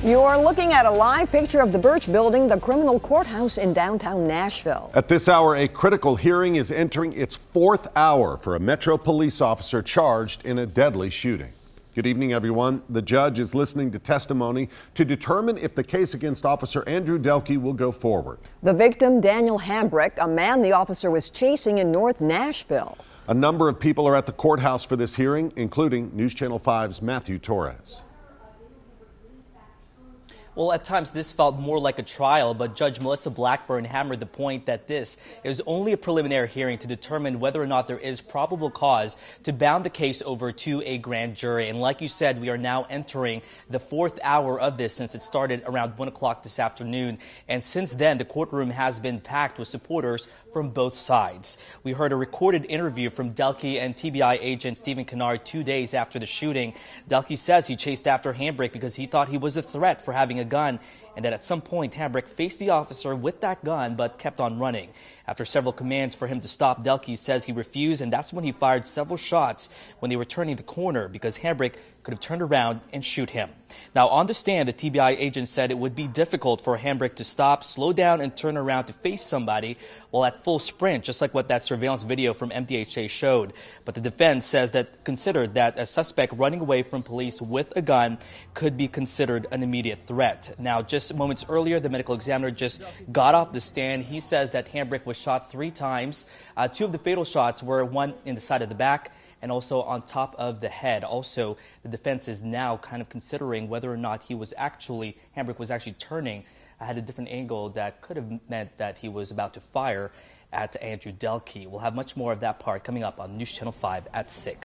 You're looking at a live picture of the Birch Building, the criminal courthouse in downtown Nashville. At this hour, a critical hearing is entering its fourth hour for a Metro police officer charged in a deadly shooting. Good evening, everyone. The judge is listening to testimony to determine if the case against Officer Andrew Delke will go forward. The victim, Daniel Hambrick, a man the officer was chasing in North Nashville. A number of people are at the courthouse for this hearing, including News Channel 5's Matthew Torres. Well, at times this felt more like a trial, but Judge Melissa Blackburn hammered the point that this is only a preliminary hearing to determine whether or not there is probable cause to bound the case over to a grand jury. And like you said, we are now entering the fourth hour of this since it started around 1 o'clock this afternoon. And since then, the courtroom has been packed with supporters from both sides. We heard a recorded interview from Delke and TBI agent Stephen Kennard 2 days after the shooting. Delke says he chased after Hambrick because he thought he was a threat for having a gun, and that at some point Hambrick faced the officer with that gun but kept on running. After several commands for him to stop, Delke says he refused, and that's when he fired several shots when they were turning the corner because Hambrick could have turned around and shoot him. Now, on the stand, the TBI agent said it would be difficult for Hambrick to stop, slow down, and turn around to face somebody while at full sprint, just like what that surveillance video from MDHA showed. But the defense says that considered that a suspect running away from police with a gun could be considered an immediate threat. Now, just moments earlier, the medical examiner just got off the stand. He says that Hambrick was shot 3 times. 2 of the fatal shots were one in the side of the back and also on top of the head. Also, the defense is now kind of considering whether or not Hambrick was actually turning at a different angle that could have meant that he was about to fire at Andrew Delke. We'll have much more of that part coming up on News Channel 5 at 6.